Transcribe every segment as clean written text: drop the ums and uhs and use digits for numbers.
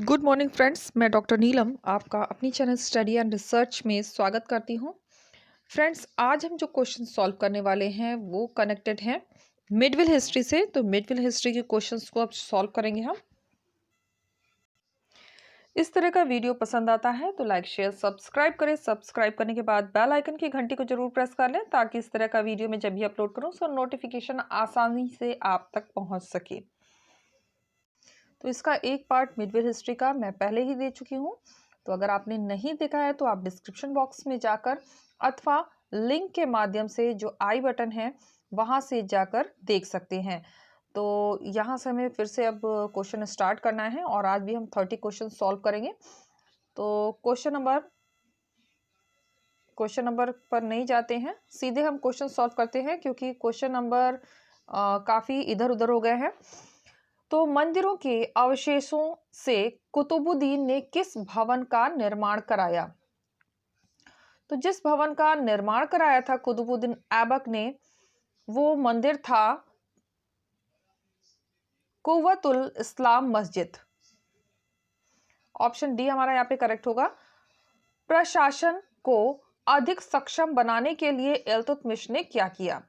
Good morning friends, मैं doctor नीलम आपका अपनी चैनल स्टडी एंड रिसर्च में स्वागत करती हूं। फ्रेंड्स, आज हम जो क्वेश्चन सॉल्व करने वाले हैं वो कनेक्टेड हैं मिडविल हिस्ट्री से। तो मिडविल हिस्ट्री के क्वेश्चंस को अब सॉल्व करेंगे हम। इस तरह का वीडियो पसंद आता है तो लाइक शेयर सब्सक्राइब करें। सब्सक्राइब करने के बाद बेल आइकन की घंटी को जरूर प्रेस कर लें ताकि इस तरह का वीडियो मैं जब भी अपलोड करूं उसका नोटिफिकेशन आसानी से आप तक पहुंच सके। तो इसका एक पार्ट मिडविल हिस्ट्री का मैं पहले ही दे चुकी हूँ, तो अगर आपने नहीं देखा है तो आप डिस्क्रिप्शन बॉक्स में जाकर अथवा लिंक के माध्यम से जो आई बटन है वहां से जाकर देख सकते हैं। तो यहाँ से हमें फिर से अब क्वेश्चन स्टार्ट करना है और आज भी हम 30 क्वेश्चन सॉल्व करेंगे। तो क्वेश्चन नंबर पर नहीं जाते हैं, सीधे हम क्वेश्चन सॉल्व करते हैं क्योंकि क्वेश्चन नंबर काफ़ी इधर उधर हो गए हैं। तो मंदिरों के अवशेषों से कुतुबुद्दीन ने किस भवन का निर्माण कराया? तो जिस भवन का निर्माण कराया था कुतुबुद्दीन ऐबक ने, वो मंदिर था कुव्वतुल इस्लाम मस्जिद। ऑप्शन डी हमारा यहाँ पे करेक्ट होगा। प्रशासन को अधिक सक्षम बनाने के लिए इल्तुतमिश ने क्या किया?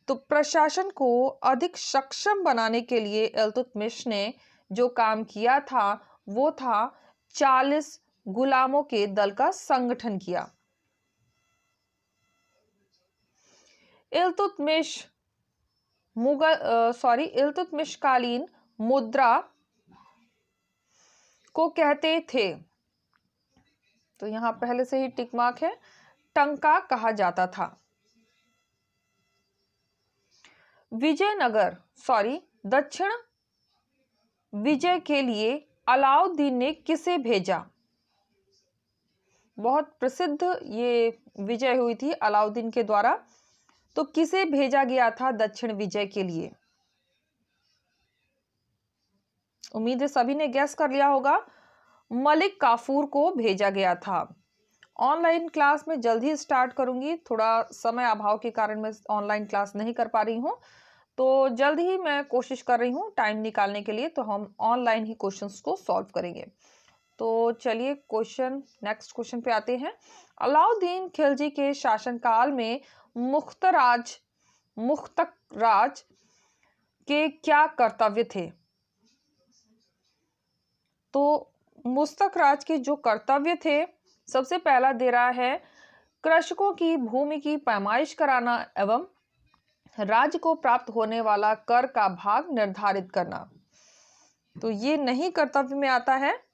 तो प्रशासन को अधिक सक्षम बनाने के लिए इल्तुतमिश ने जो काम किया था वो था 40 गुलामों के दल का संगठन किया। इल्तुतमिश कालीन मुद्रा को कहते थे, तो यहां पहले से ही टिक मार्क है, टंका कहा जाता था। दक्षिण विजय के लिए अलाउद्दीन ने किसे भेजा? बहुत प्रसिद्ध ये विजय हुई थी अलाउद्दीन के द्वारा, तो किसे भेजा गया था दक्षिण विजय के लिए? उम्मीद है सभी ने गैस कर लिया होगा। मलिक काफूर को भेजा गया था। ऑनलाइन क्लास में जल्द ही स्टार्ट करूंगी, थोड़ा समय अभाव के कारण मैं ऑनलाइन क्लास नहीं कर पा रही हूँ, तो जल्द ही मैं कोशिश कर रही हूँ टाइम निकालने के लिए, तो हम ऑनलाइन ही क्वेश्चंस को सॉल्व करेंगे। तो चलिए नेक्स्ट क्वेश्चन पे आते हैं। अलाउद्दीन खिलजी के शासनकाल में मुख्तराज के क्या कर्तव्य थे? तो मुस्तकराज के जो कर्तव्य थे, सबसे पहला दे रहा है कृषकों की भूमि की पैमाइश कराना एवं राज्य को प्राप्त होने वाला कर का भाग निर्धारित करना। तो ये नहीं कर्तव्य में आता है।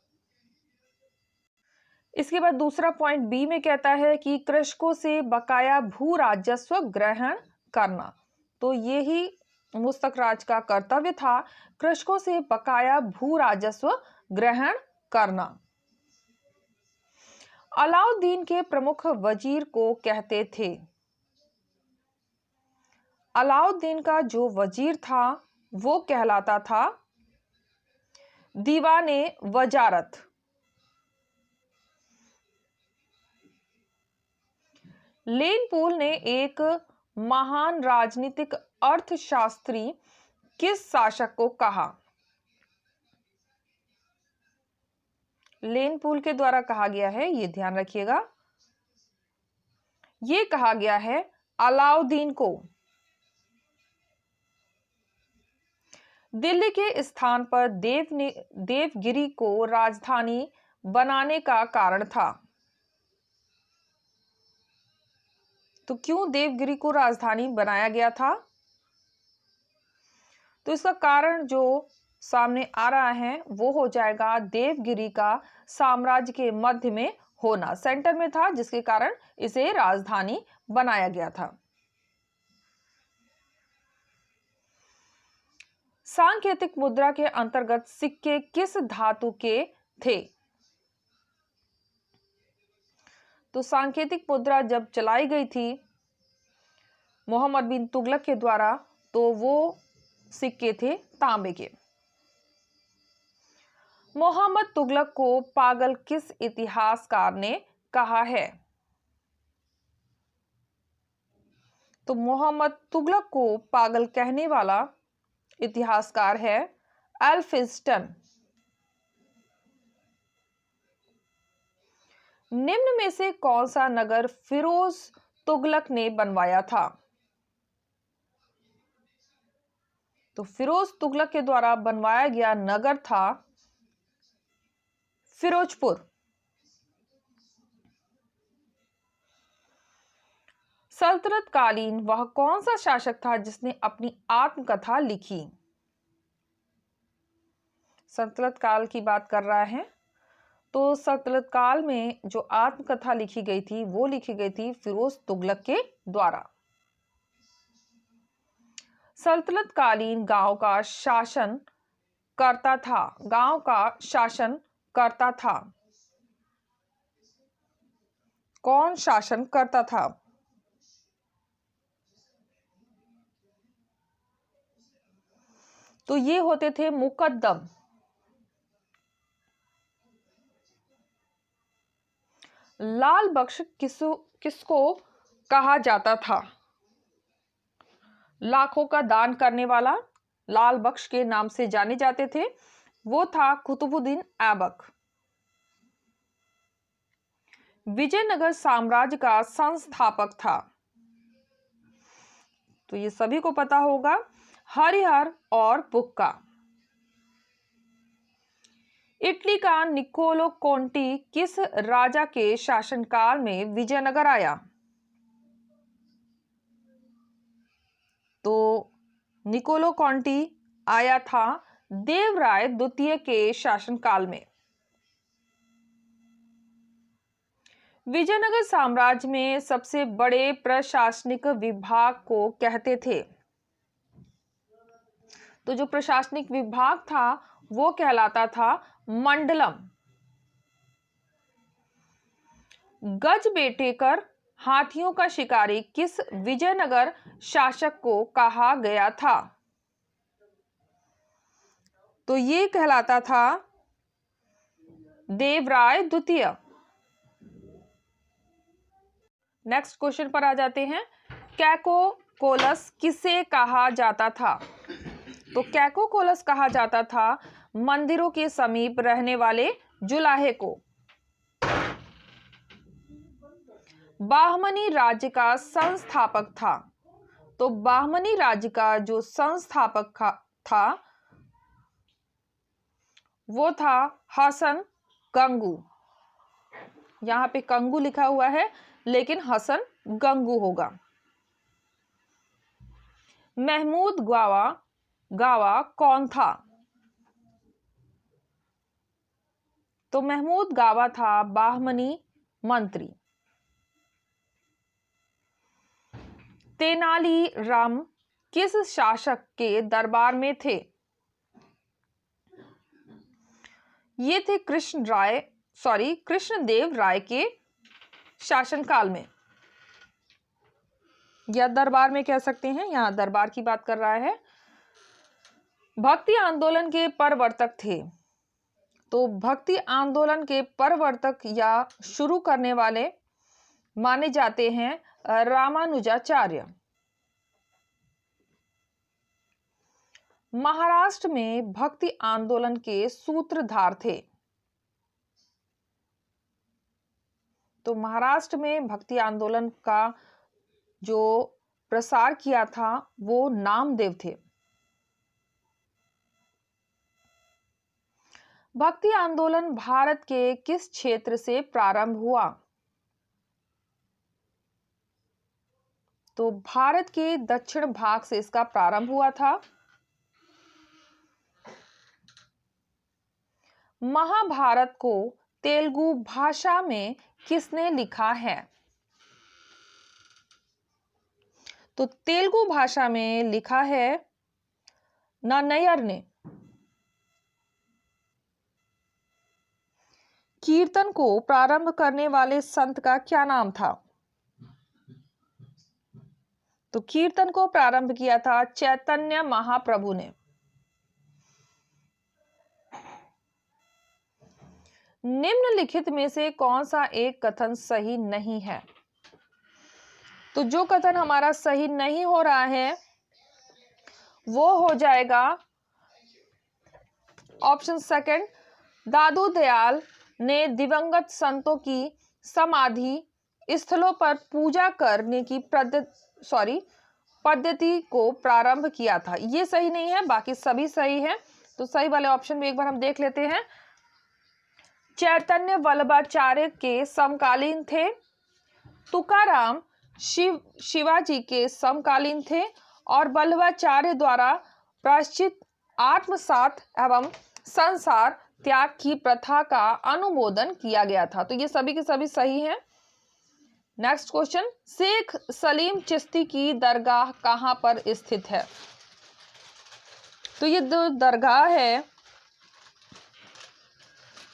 इसके बाद दूसरा पॉइंट बी में कहता है कि कृषकों से बकाया भू राजस्व ग्रहण करना। तो ये ही मुस्तकराज का कर्तव्य था, कृषकों से बकाया भू राजस्व ग्रहण करना। अलाउद्दीन के प्रमुख वजीर को कहते थे? अलाउद्दीन का जो वजीर था वो कहलाता था दीवाने वजारत। लेन पूल ने एक महान राजनीतिक अर्थशास्त्री किस शासक को कहा? लेन पूल के द्वारा कहा गया है, ये ध्यान रखिएगा। ये कहा गया है अलाउद्दीन को। दिल्ली के स्थान पर देवगिरी को राजधानी बनाने का कारण था। तो क्यों देवगिरी को राजधानी बनाया गया था? तो इसका कारण जो सामने आ रहा है वो हो जाएगा देवगिरी का साम्राज्य के मध्य में होना, सेंटर में था, जिसके कारण इसे राजधानी बनाया गया था। सांकेतिक मुद्रा के अंतर्गत सिक्के किस धातु के थे? तो सांकेतिक मुद्रा जब चलाई गई थी मोहम्मद बिन तुगलक के द्वारा, तो वो सिक्के थे तांबे के। मोहम्मद तुगलक को पागल किस इतिहासकार ने कहा है? तो मोहम्मद तुगलक को पागल कहने वाला इतिहासकार है एल्फिंस्टन। निम्न में से कौन सा नगर फिरोज तुगलक ने बनवाया था? तो फिरोज तुगलक के द्वारा बनवाया गया नगर था फिरोजपुर। सल्तनत कालीन वह कौन सा शासक था जिसने अपनी आत्मकथा लिखी? सल्तनत काल की बात कर रहा है, तो सल्तनत काल में जो आत्मकथा लिखी गई थी वो लिखी गई थी फिरोज तुगलक के द्वारा। सल्तनत कालीन गांव का शासन करता था। गांव का शासन करता था। कौन शासन करता था? तो ये होते थे मुकद्दम। लाल बख्श किसको कहा जाता था? लाखों का दान करने वाला लाल बख्श के नाम से जाने जाते थे। वो था कुतुबुद्दीन ऐबक। विजयनगर साम्राज्य का संस्थापक था। तो ये सभी को पता होगा, हरिहर और बुक्का। इटली का निकोलो कोंटी किस राजा के शासनकाल में विजयनगर आया? तो निकोलो कोंटी आया था देवराय द्वितीय के शासनकाल में। विजयनगर साम्राज्य में सबसे बड़े प्रशासनिक विभाग को कहते थे। तो जो प्रशासनिक विभाग था वो कहलाता था मंडलम। गजबेटेकर हाथियों का शिकारी किस विजयनगर शासक को कहा गया था? तो ये कहलाता था देवराय द्वितीय। नेक्स्ट क्वेश्चन पर आ जाते हैं। कैकोकोलस किसे कहा जाता था? तो कैकोकोलस कहा जाता था मंदिरों के समीप रहने वाले जुलाहे को। बाहमनी राज्य का संस्थापक था। तो बाहमनी राज्य का जो संस्थापक था वो था हसन गंगू। यहां पे कंगू लिखा हुआ है लेकिन हसन गंगू होगा। महमूद गावा कौन था? तो महमूद गावा था बाहमनी मंत्री। तेनाली राम किस शासक के दरबार में थे? ये थे कृष्णदेव राय के शासनकाल में, या दरबार में कह सकते हैं, यहां दरबार की बात कर रहा है। भक्ति आंदोलन के प्रवर्तक थे। तो भक्ति आंदोलन के प्रवर्तक या शुरू करने वाले माने जाते हैं रामानुजाचार्य। महाराष्ट्र में भक्ति आंदोलन के सूत्रधार थे। तो महाराष्ट्र में भक्ति आंदोलन का जो प्रसार किया था वो नामदेव थे। भक्ति आंदोलन भारत के किस क्षेत्र से प्रारंभ हुआ? तो भारत के दक्षिण भाग से इसका प्रारंभ हुआ था। महाभारत को तेलुगु भाषा में किसने लिखा है? तो तेलुगु भाषा में लिखा है नन्नय्यर ने। कीर्तन को प्रारंभ करने वाले संत का क्या नाम था? तो कीर्तन को प्रारंभ किया था चैतन्य महाप्रभु ने। निम्नलिखित में से कौन सा एक कथन सही नहीं है? तो जो कथन हमारा सही नहीं हो रहा है वो हो जाएगा ऑप्शन सेकंड, दादू दयाल ने दिवंगत संतों की समाधि स्थलों पर पूजा करने की पद्धति को प्रारंभ किया था? ये सही नहीं है, बाकी सभी सही है। तो सही वाले ऑप्शन में एक बार हम देख लेते हैं। चैतन्य वल्लभाचार्य के समकालीन थे, तुकाराम शिवाजी के समकालीन थे और वल्लभाचार्य द्वारा प्रायश्चित आत्मसात एवं संसार त्याग की प्रथा का अनुमोदन किया गया था। तो ये सभी के सभी सही हैं। नेक्स्ट क्वेश्चन, शेख सलीम चिश्ती की दरगाह कहां पर स्थित है? तो ये जो दरगाह है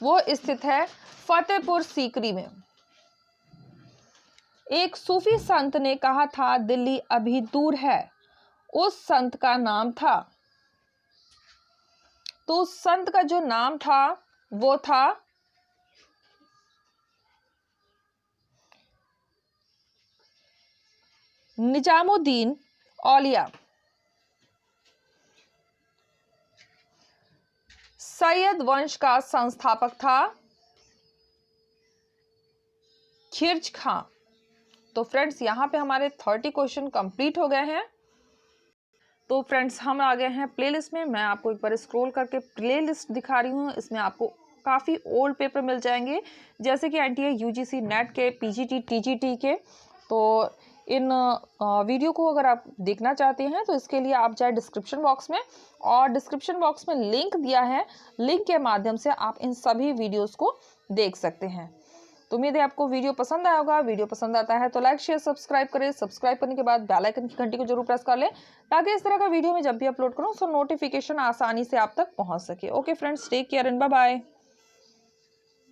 वो स्थित है फतेहपुर सीकरी में। एक सूफी संत ने कहा था दिल्ली अभी दूर है, उस संत का नाम था? तो उस संत का जो नाम था वो था निजामुद्दीन औलिया। सैयद वंश का संस्थापक था खिर्ज खां। तो फ्रेंड्स यहाँ पे हमारे 30 क्वेश्चन कंप्लीट हो गए हैं। तो फ्रेंड्स हम आ गए हैं प्लेलिस्ट में। मैं आपको एक बार स्क्रॉल करके प्लेलिस्ट दिखा रही हूँ। इसमें आपको काफ़ी ओल्ड पेपर मिल जाएंगे, जैसे कि एनटीए, यूजीसी, नेट के, पीजीटी, टीजीटी के। तो इन वीडियो को अगर आप देखना चाहते हैं तो इसके लिए आप जाए डिस्क्रिप्शन बॉक्स में, और डिस्क्रिप्शन बॉक्स में लिंक दिया है, लिंक के माध्यम से आप इन सभी वीडियोस को देख सकते हैं। तो उम्मीद है आपको वीडियो पसंद आया होगा। वीडियो पसंद आता है तो लाइक शेयर सब्सक्राइब करें। सब्सक्राइब करने के बाद बेल आइकन की घंटी को जरूर प्रेस कर लें, ताकि इस तरह का वीडियो मैं जब भी अपलोड करूं तो नोटिफिकेशन आसानी से आप तक पहुंच सके। Okay friends, take care and bye bye.